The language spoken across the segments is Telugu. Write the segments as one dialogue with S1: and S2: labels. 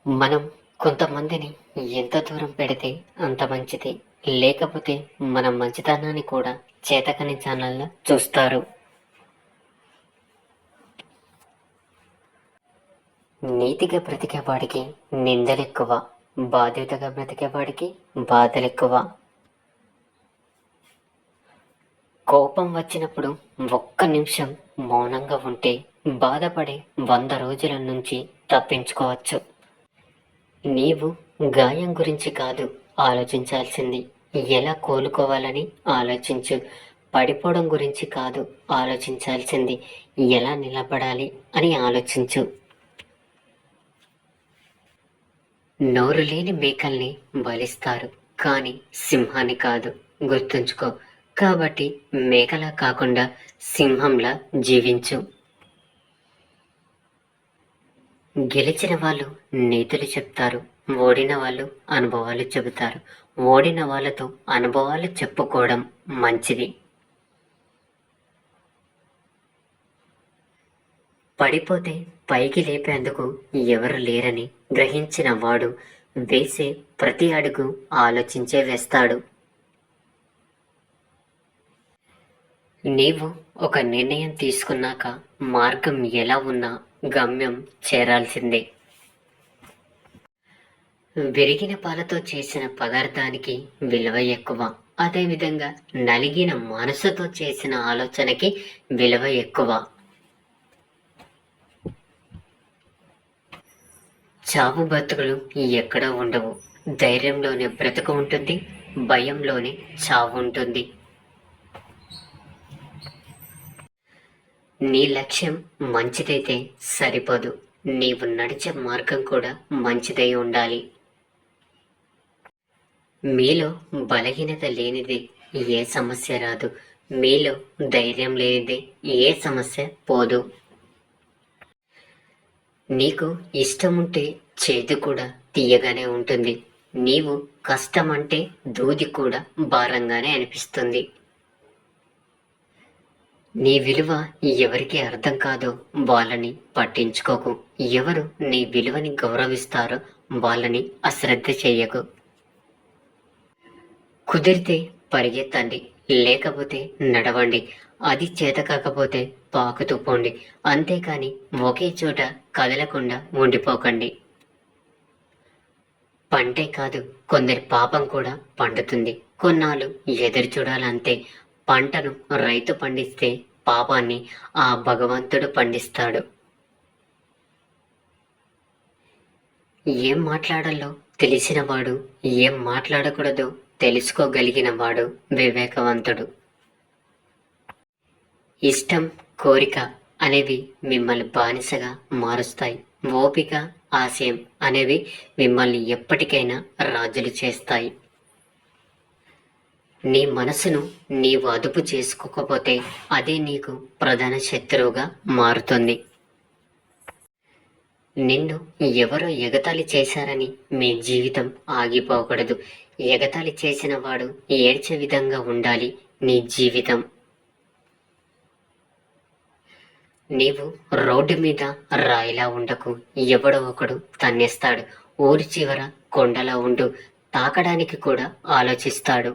S1: మనం కొంతమందిని ఎంత దూరం పెడితే అంత మంచిది. లేకపోతే మన మంచితనాన్ని కూడా చేతకని ఛానల్లో చూస్తారు. నీతిగా బ్రతికేవాడికి నిందలెక్కువ, బాధ్యతగా బ్రతికేవాడికి బాధలెక్కువ. కోపం వచ్చినప్పుడు ఒక్క నిమిషం మౌనంగా ఉంటే బాధపడే 100 రోజుల నుంచి తప్పించుకోవచ్చు. నీవు గాయం గురించి కాదు ఆలోచించాల్సింది, ఎలా కోలుకోవాలని ఆలోచించు. పడిపోవడం గురించి కాదు ఆలోచించాల్సింది, ఎలా నిలబడాలి అని ఆలోచించు. నోరు లేని మేకల్ని బలిస్తారు, కానీ సింహాన్ని కాదు. గుర్తుంచుకో. కాబట్టి మేకలా కాకుండా సింహంలా జీవించు. గెలిచిన వాళ్ళు నీతులు చెప్తారు, ఓడిన వాళ్ళు అనుభవాలు చెబుతారు. ఓడిన వాళ్ళతో అనుభవాలు చెప్పుకోవడం మంచిది. పడిపోతే పైకి లేపేందుకు ఎవరు లేరని గ్రహించిన వాడు వేసే ప్రతి అడుగు ఆలోచించే వేస్తాడు. నీవు ఒక నిర్ణయం తీసుకున్నాక మార్గం ఎలా ఉన్నా గమ్యం చేరాల్సిందే. విరిగిన పాలతో చేసిన పదార్థానికి విలువ ఎక్కువ. అదేవిధంగా నలిగిన మనసుతో చేసిన ఆలోచనకి విలువ ఎక్కువ. చావు బతుకులు ఎక్కడో ఉండవు. ధైర్యంలోనే బ్రతుకు ఉంటుంది, భయంలోనే చావు ఉంటుంది. నీ లక్ష్యం మంచిదైతే సరిపోదు, నీవు నడిచే మార్గం కూడా మంచిదై ఉండాలి. మీలో బలహీనత లేనిదే ఏ సమస్య రాదు, మీలో ధైర్యం లేనిదే ఏ సమస్య పోదు. నీకు ఇష్టం ఉంటే చేదు కూడా తీయగానే ఉంటుంది. నీవు కష్టం అంటే దూది కూడా భారంగానే అనిపిస్తుంది. నీ విలువ ఎవరికి అర్థం కాదో వాళ్ళని పట్టించుకోకు. ఎవరు నీ విలువని గౌరవిస్తారో వాళ్ళని అశ్రద్ధ చెయ్యకు. కుదిరితే పరిగెత్తండి, లేకపోతే నడవండి. అది చేత కాకపోతే పాకుతూ పోండి. అంతేకాని ఒకే చోట కదలకుండా ఉండిపోకండి. పంటే కాదు, కొందరి పాపం కూడా పండుతుంది. కొన్నాళ్ళు ఎదురు చూడాలంతే. పంటను రైతు పండిస్తే పాపాన్ని ఆ భగవంతుడు పండిస్తాడు. ఏం మాట్లాడాలో తెలిసినవాడు, ఏం మాట్లాడకూడదో తెలుసుకోగలిగిన వాడు వివేకవంతుడు. ఇష్టం, కోరిక అనేవి మిమ్మల్ని బానిసగా మారుస్తాయి. ఓపిక, ఆశయం అనేవి మిమ్మల్ని ఎప్పటికైనా రాజులు చేస్తాయి. నీ మనసును నీవు అదుపు చేసుకోకపోతే అదే నీకు ప్రధాన శత్రువుగా మారుతుంది. నిన్ను ఎవరో ఎగతాళి చేశారని మీ జీవితం ఆగిపోకూడదు. ఎగతాళి చేసిన వాడు ఏడ్చే విధంగా ఉండాలి నీ జీవితం. నీవు రోడ్డు మీద రాయిలా ఉండకు, ఎవడో ఒకడు తన్నేస్తాడు. ఊరి చివర కొండలా ఉండు, తాకడానికి కూడా ఆలోచిస్తాడు.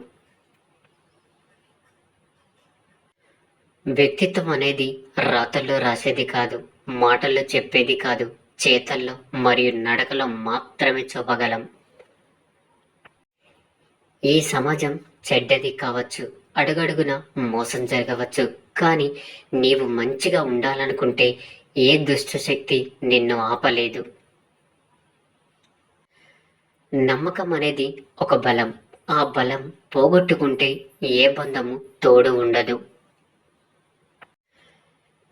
S1: వ్యక్తిత్వం అనేది రాతల్లో రాసేది కాదు, మాటల్లో చెప్పేది కాదు, చేతల్లో మరియు నడకలో మాత్రమే చూపగలం. ఈ సమాజం చెడ్డది కావచ్చు, అడుగడుగున మోసం జరగవచ్చు, కానీ నీవు మంచిగా ఉండాలనుకుంటే ఏ దుష్ట శక్తి నిన్ను ఆపలేదు. నమ్మకం అనేది ఒక బలం. ఆ బలం పోగొట్టుకుంటే ఏ బంధము తోడు ఉండదు.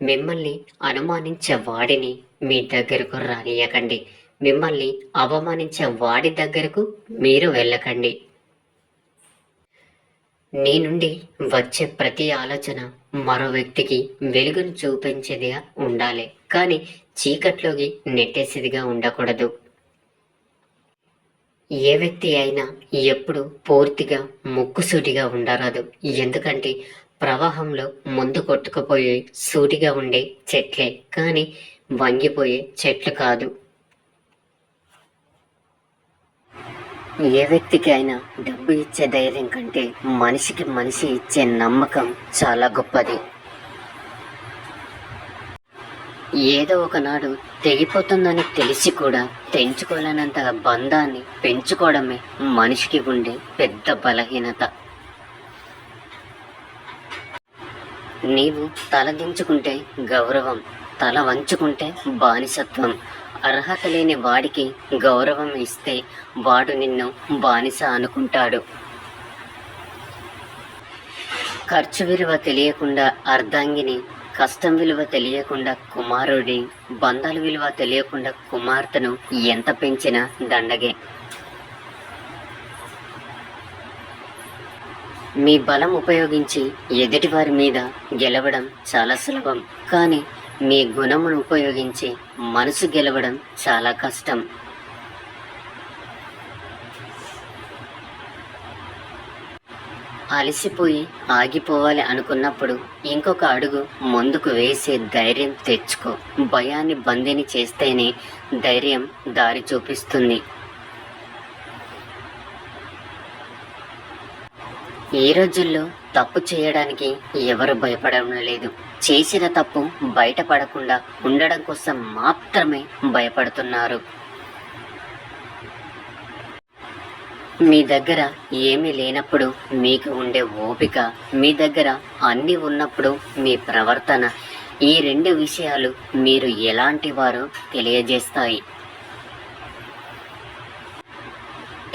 S1: మిమ్మల్ని అనుమానించే వాడిని మీ దగ్గరకు రానియకండి. మిమ్మల్ని అవమానించే వాడి దగ్గరకు మీరు వెళ్ళకండి. నీ నుండి వచ్చే ప్రతి ఆలోచన మరో వ్యక్తికి వెలుగును చూపించేదిగా ఉండాలి, కానీ చీకట్లోకి నెట్టేసేదిగా ఉండకూడదు. ఏ వ్యక్తి అయినా ఎప్పుడు పూర్తిగా ముక్కుసూటిగా ఉండరాదు. ఎందుకంటే ప్రవాహంలో ముందు కొట్టుకుపోయే సూటిగా ఉండే చెట్లే, కానీ వంగిపోయే చెట్లు కాదు. ఏ వ్యక్తికి అయినా డబ్బు ఇచ్చే ధైర్యం కంటే మనిషికి మనిషి ఇచ్చే నమ్మకం చాలా గొప్పది. ఏదో ఒకనాడు తెగిపోతుందని తెలిసి కూడా తెంచుకోలేనంత బంధాన్ని పెంచుకోవడమే మనిషికి ఉండే పెద్ద బలహీనత. నీవు తలదించుకుంటే గౌరవం, తల వంచుకుంటే బానిసత్వం. అర్హత లేని వాడికి గౌరవం ఇస్తే వాడు నిన్ను బానిస అనుకుంటాడు. ఖర్చు విలువ తెలియకుండా అర్ధాంగిని, కష్టం విలువ తెలియకుండా కుమారుడి, బంధాల విలువ తెలియకుండా కుమార్తెను ఎంత పెంచినా దండగే. మీ బలం ఉపయోగించి ఎదుటివారి మీద గెలవడం చాలా సులభం, కానీ మీ గుణమును ఉపయోగించి మనసు గెలవడం చాలా కష్టం. అలసిపోయి ఆగిపోవాలి అనుకున్నప్పుడు ఇంకొక అడుగు ముందుకు వేసే ధైర్యం తెచ్చుకో. భయాన్ని బందీని చేస్తేనే ధైర్యం దారి చూపిస్తుంది. ఈ రోజుల్లో తప్పు చేయడానికి ఎవరు భయపడడం లేదు. చేసిన తప్పు బయటపడకుండా ఉండడం కోసం మాత్రమే భయపడుతున్నారు. మీ దగ్గర ఏమీ లేనప్పుడు మీకు ఉండే ఓపిక, మీ దగ్గర అన్నీ ఉన్నప్పుడు మీ ప్రవర్తన, ఈ రెండు విషయాలు మీరు ఎలాంటి వారో తెలియజేస్తాయి.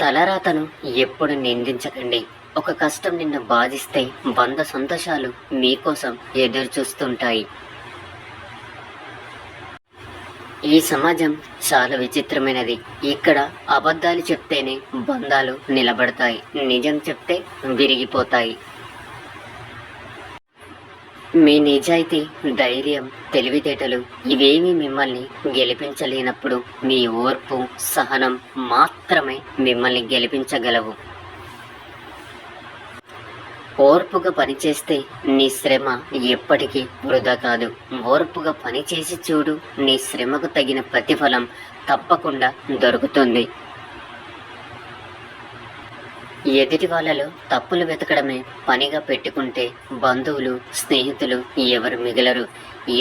S1: తలరాతను ఎప్పుడు నిందించకండి. ఒక కష్టం నిన్ను బాధిస్తే 100 సంతోషాలు మీకోసం ఎదురు చూస్తుంటాయి. ఈ సమాజం చాలా విచిత్రమైనది. ఇక్కడ అబద్ధాలు చెప్తేనే బంధాలు నిలబడతాయి, నిజం చెప్తే విరిగిపోతాయి. మీ నిజాయితీ, ధైర్యం, తెలివితేటలు ఇవేమీ మిమ్మల్ని గెలిపించలేనప్పుడు మీ ఓర్పు, సహనం మాత్రమే మిమ్మల్ని గెలిపించగలవు. ఓర్పుగా పనిచేస్తే నీ శ్రమ ఎప్పటికీ వృధా కాదు. ఓర్పుగా పనిచేసి చూడు, నీ శ్రమకు తగిన ప్రతిఫలం తప్పకుండా దొరుకుతుంది. ఎదుటి వాళ్ళలో తప్పులు వెతకడమే పనిగా పెట్టుకుంటే బంధువులు, స్నేహితులు ఎవరు మిగలరు.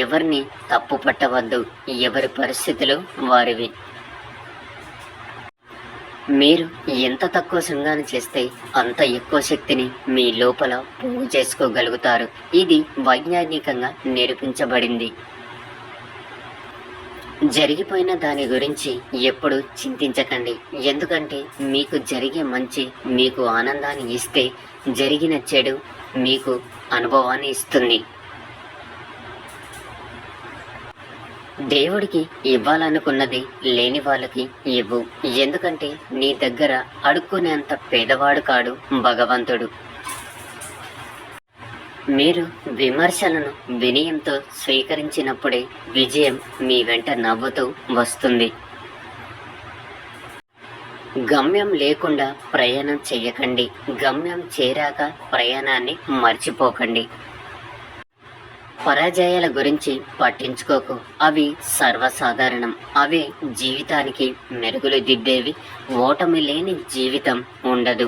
S1: ఎవరిని తప్పు పట్టవద్దు. ఎవరి పరిస్థితులు వారివి. మీరు ఎంత తక్కువ శృంగారం చేస్తే అంత ఎక్కువ శక్తిని మీ లోపల పోగు చేసుకోగలుగుతారు. ఇది వైజ్ఞానికంగా నిరూపించబడింది. జరిగిపోయిన దాని గురించి ఎప్పుడు చింతించకండి. ఎందుకంటే మీకు జరిగే మంచి మీకు ఆనందాన్ని ఇస్తే, జరిగిన చెడు మీకు అనుభవాన్ని ఇస్తుంది. దేవుడికి ఇవ్వాలనుకున్నది లేని వాళ్ళకి ఇవ్వు. ఎందుకంటే నీ దగ్గర అడుక్కునేంత పేదవాడు కాడు భగవంతుడు. మీరు విమర్శలను వినయంతో స్వీకరించినప్పుడే విజయం మీ వెంట నవ్వుతూ వస్తుంది. గమ్యం లేకుండా ప్రయాణం చెయ్యకండి. గమ్యం చేరాక ప్రయాణాన్ని మర్చిపోకండి. పరాజయాల గురించి పట్టించుకోకు. అవి సర్వసాధారణం. అవే జీవితానికి మెరుగులు దిద్దేవి. ఓటమి లేని జీవితం ఉండదు.